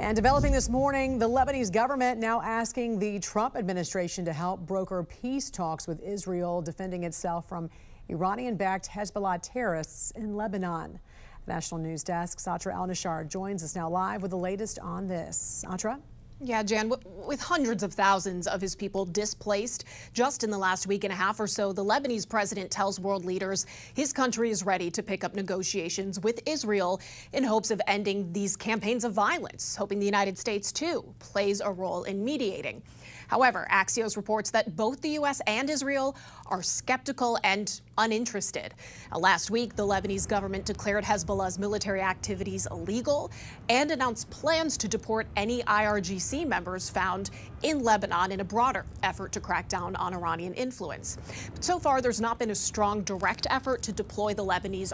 And developing this morning, the Lebanese government now asking the Trump administration to help broker peace talks with Israel, defending itself from Iranian-backed Hezbollah terrorists in Lebanon. National News Desk Satra Al-Nashar joins us now live with the latest on this. Satra? Yeah, Jan, with hundreds of thousands of his people displaced just in the last week and a half or so, the Lebanese president tells world leaders his country is ready to pick up negotiations with Israel in hopes of ending these campaigns of violence, hoping the United States, too, plays a role in mediating. However, Axios reports that both the U.S. and Israel are skeptical and uninterested. Last week, the Lebanese government declared Hezbollah's military activities illegal and announced plans to deport any IRGC members found in Lebanon in a broader effort to crack down on Iranian influence. But so far, there's not been a strong direct effort to deploy the Lebanese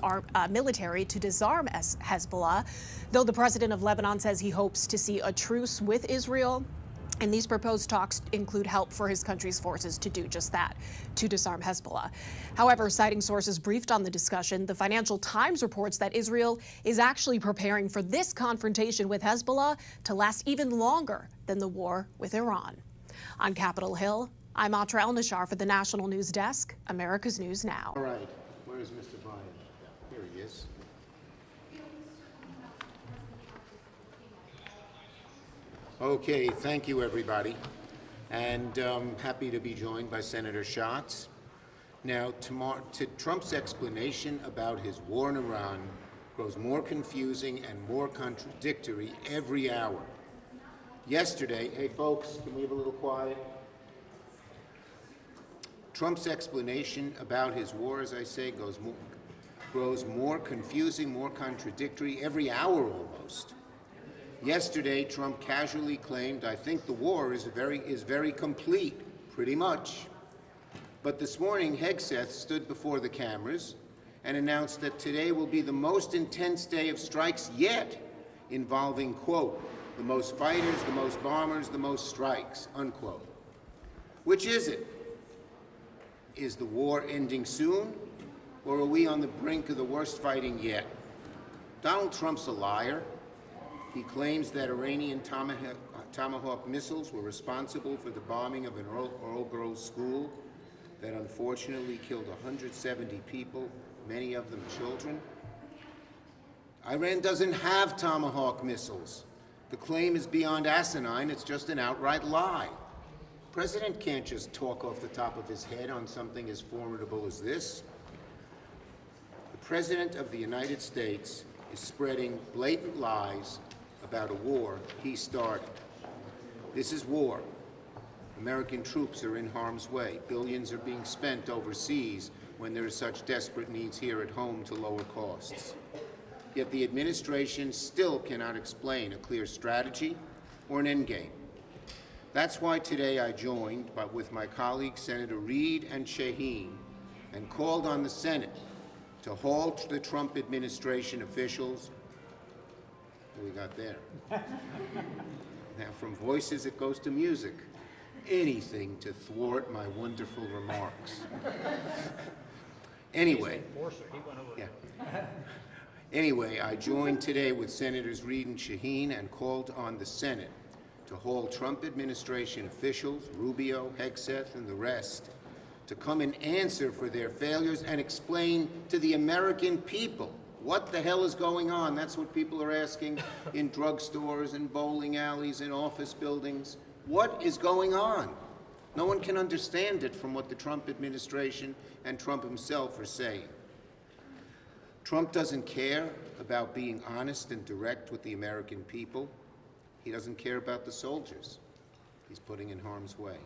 military to disarm Hezbollah, though the president of Lebanon says he hopes to see a truce with Israel. And these proposed talks include help for his country's forces to do just that, to disarm Hezbollah. However, citing sources briefed on the discussion, the Financial Times reports that Israel is actually preparing for this confrontation with Hezbollah to last even longer than the war with Iran. On Capitol Hill, I'm Satra Al-Nashar for the National News Desk, America's News Now. All right, where is Mr. Biden? Here he is. Okay, thank you, everybody, and happy to be joined by Senator Schatz. Now, Trump's explanation about his war in Iran grows more confusing and more contradictory every hour. Yesterday, hey folks, can we have a little quiet? Trump's explanation about his war, as I say, grows more confusing, more contradictory every hour almost. Yesterday, Trump casually claimed, I think the war is very complete, pretty much. But this morning, Hegseth stood before the cameras and announced that today will be the most intense day of strikes yet, involving, quote, the most fighters, the most bombers, the most strikes, unquote. Which is it? Is the war ending soon, or are we on the brink of the worst fighting yet? Donald Trump's a liar. He claims that Iranian Tomahawk missiles were responsible for the bombing of an all-girls school that unfortunately killed 170 people, many of them children. Iran doesn't have Tomahawk missiles. The claim is beyond asinine. It's just an outright lie. The president can't just talk off the top of his head on something as formidable as this. The President of the United States is spreading blatant lies about a war he started. This is war. American troops are in harm's way. Billions are being spent overseas when there are such desperate needs here at home to lower costs. Yet the administration still cannot explain a clear strategy or an endgame. That's why today I joined with my colleagues Senator Reid and Shaheen and called on the Senate to halt the Trump administration officials. What we got there? Now, from voices, it goes to music. Anything to thwart my wonderful remarks. Anyway, I joined today with Senators Reid and Shaheen and called on the Senate to hold Trump administration officials, Rubio, Hegseth, and the rest, to come and answer for their failures and explain to the American people what the hell is going on. That's what people are asking in drugstores and bowling alleys and office buildings. What is going on? No one can understand it from what the Trump administration and Trump himself are saying. Trump doesn't care about being honest and direct with the American people. He doesn't care about the soldiers he's putting in harm's way.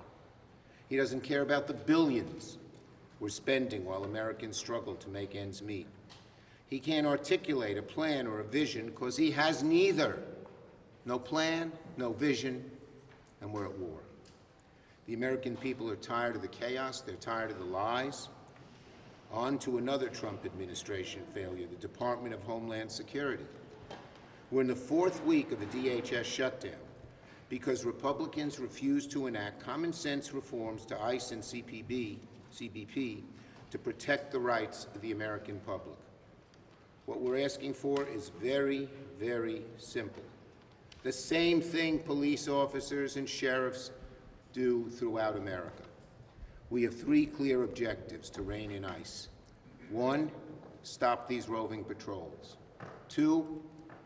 He doesn't care about the billions we're spending while Americans struggle to make ends meet. He can't articulate a plan or a vision because he has neither. No plan, no vision, and we're at war. The American people are tired of the chaos. They're tired of the lies. On to another Trump administration failure, the Department of Homeland Security. We're in the fourth week of the DHS shutdown because Republicans refuse to enact common sense reforms to ICE and CBP to protect the rights of the American public. What we're asking for is very, very simple. The same thing police officers and sheriffs do throughout America. We have three clear objectives to rein in ICE. One, stop these roving patrols. Two,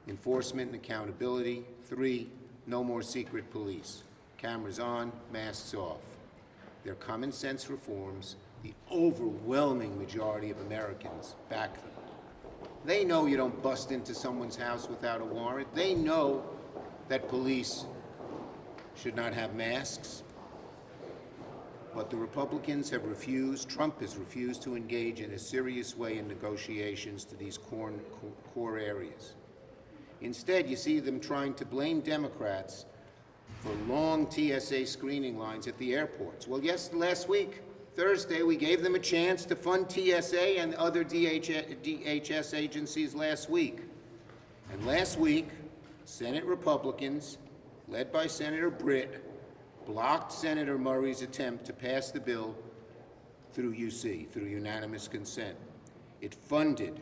enforcement and accountability. Three, no more secret police. Cameras on, masks off. They're common sense reforms. The overwhelming majority of Americans back them. They know you don't bust into someone's house without a warrant. They know that police should not have masks. But the Republicans have refused, Trump has refused to engage in a serious way in negotiations to these core areas. Instead, you see them trying to blame Democrats for long TSA screening lines at the airports. Well, yes, last week, Thursday, we gave them a chance to fund TSA and other DHS agencies last week. And last week, Senate Republicans, led by Senator Britt, blocked Senator Murray's attempt to pass the bill through UC, through unanimous consent. It funded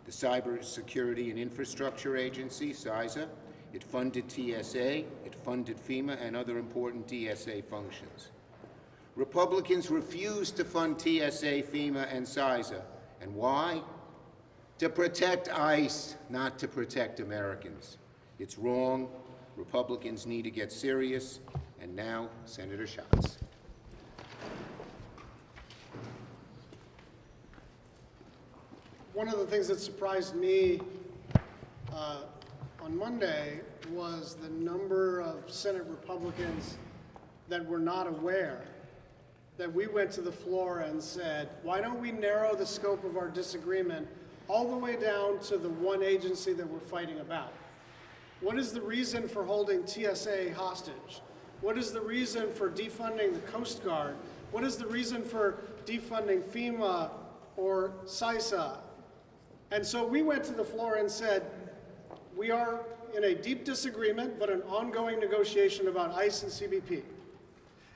the Cybersecurity and Infrastructure Agency, CISA. It funded TSA. It funded FEMA and other important DSA functions. Republicans refused to fund TSA, FEMA, and CISA. And why? To protect ICE, not to protect Americans. It's wrong. Republicans need to get serious. And now, Senator Schatz. One of the things that surprised me on Monday was the number of Senate Republicans that were not aware that we went to the floor and said, why don't we narrow the scope of our disagreement all the way down to the one agency that we're fighting about? What is the reason for holding TSA hostage? What is the reason for defunding the Coast Guard? What is the reason for defunding FEMA or CISA? And so we went to the floor and said, we are in a deep disagreement, but an ongoing negotiation about ICE and CBP.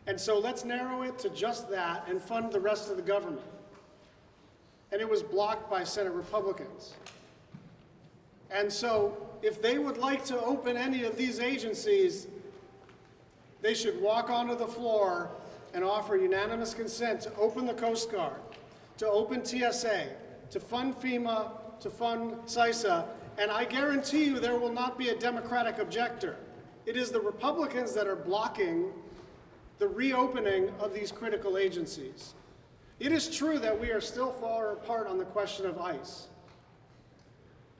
And so let's narrow it to just that and fund the rest of the government. And it was blocked by Senate Republicans. And so if they would like to open any of these agencies, they should walk onto the floor and offer unanimous consent to open the Coast Guard, to open TSA, to fund FEMA, to fund CISA, and I guarantee you there will not be a Democratic objector. It is the Republicans that are blocking the reopening of these critical agencies. It is true that we are still far apart on the question of ICE.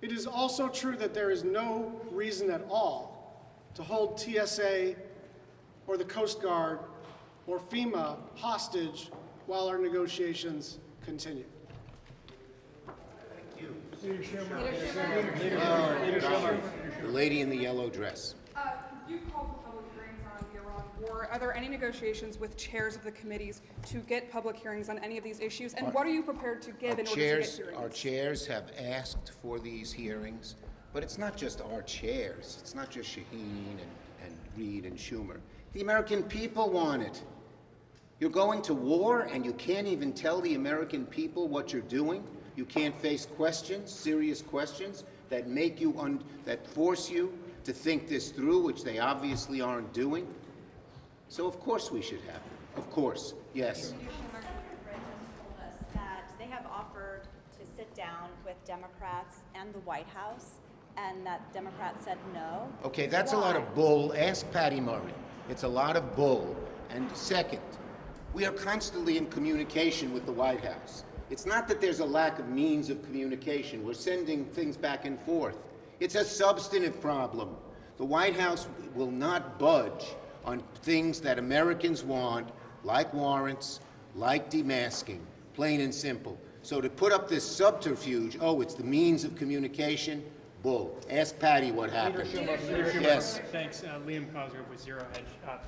It is also true that there is no reason at all to hold TSA or the Coast Guard or FEMA hostage while our negotiations continue. Leader Schumer. The lady in the yellow dress. You've called for public hearings on the Iran war. Are there any negotiations with chairs of the committees to get public hearings on any of these issues? And what are you prepared to give in order to get hearings? Our chairs have asked for these hearings, but it's not just our chairs. It's not just Shaheen and Reid and Schumer. The American people want it. You're going to war and you can't even tell the American people what you're doing. You can't face questions, serious questions, that make you, that force you to think this through, which they obviously aren't doing. So of course we should have it. Of course, yes. Leader Schumer told us that they have offered to sit down with Democrats and the White House, and that Democrats said no. Okay, that's a lot of bull. Ask Patty Murray. It's a lot of bull. And second, we are constantly in communication with the White House. It's not that there's a lack of means of communication. We're sending things back and forth. It's a substantive problem. The White House will not budge on things that Americans want, like warrants, like demasking, plain and simple. So to put up this subterfuge, oh, it's the means of communication, bull. Ask Patty what happened. Leader Schumer. Yes. Thanks. Liam Cosgrove with Zero Hedge.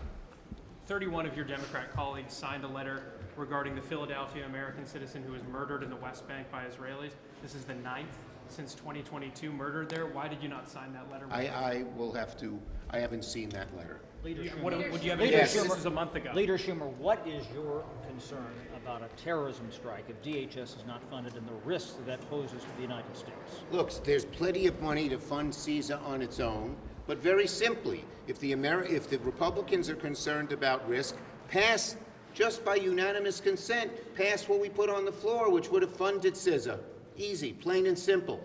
31 of your Democrat colleagues signed a letter regarding the Philadelphia American citizen who was murdered in the West Bank by Israelis. This is the 9th since 2022 murdered there. Why did you not sign that letter? I will have to. I haven't seen that letter. Leader Schumer. Would you have any? Yes. This was a month ago. Leader Schumer, what is your concern about a terrorism strike if DHS is not funded and the risks that poses to the United States? Look, there's plenty of money to fund CISA on its own, But very simply, if the Republicans are concerned about risk, pass, just by unanimous consent, pass what we put on the floor, which would have funded CISA. Easy, plain and simple.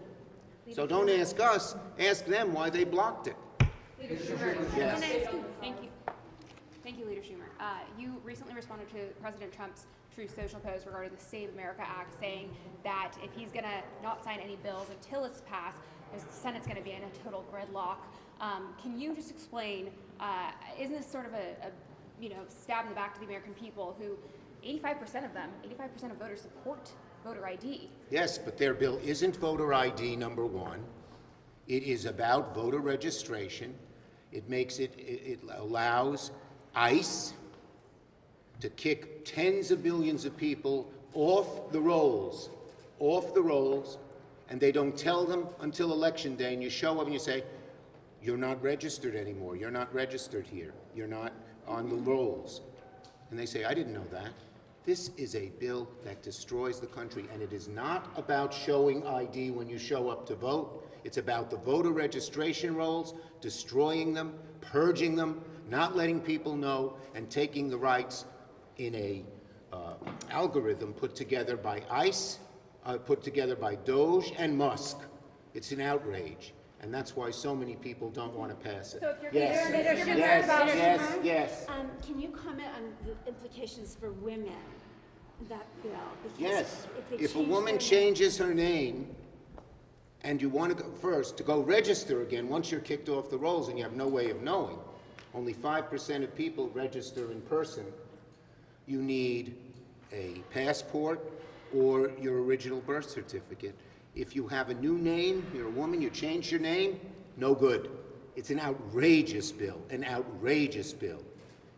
So don't ask us, ask them why they blocked it. Leader Schumer, Yes. Thank you. Thank you, Leader Schumer. You recently responded to President Trump's Truth Social post regarding the Save America Act, saying that if he's going to not sign any bills until it's passed, the Senate's going to be in a total gridlock. Can you just explain, isn't this sort of a stab in the back to the American people who 85% of voters support voter ID? Yes, but their bill isn't voter ID, number one. It is about voter registration. It allows ICE to kick tens of millions of people off the rolls, and they don't tell them until Election Day, and you show up and you say, you're not registered anymore, you're not registered here, you're not on the rolls. And they say, I didn't know that. This is a bill that destroys the country, and it is not about showing ID when you show up to vote. It's about the voter registration rolls, destroying them, purging them, not letting people know, and taking the rights in a algorithm put together by ICE, put together by Doge and Musk. It's an outrage, and that's why so many people don't want to pass it. So if you're Yes. Can you comment on the implications for women, that bill? Because Yes. If If a woman changes her name and you want to go first to go register again, once you're kicked off the rolls and you have no way of knowing, only 5% of people register in person, you need a passport or your original birth certificate. If you have a new name, you're a woman, you change your name, no good. It's an outrageous bill,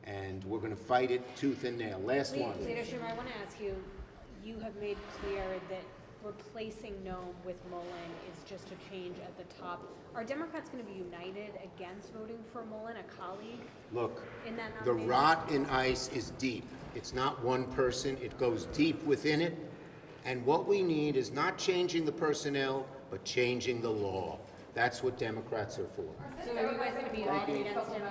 and we're going to fight it tooth and nail. Last one. Leader Schumer, I want to ask you, you have made clear that replacing Noam with Mullen is just a change at the top. Are Democrats going to be united against voting for Mullen, a colleague? Look, in that the nomination? rot in ICE is deep. It's not one person, it goes deep within it. And what we need is not changing the personnel, but changing the law. That's what Democrats are for. So are you guys going to be united against him?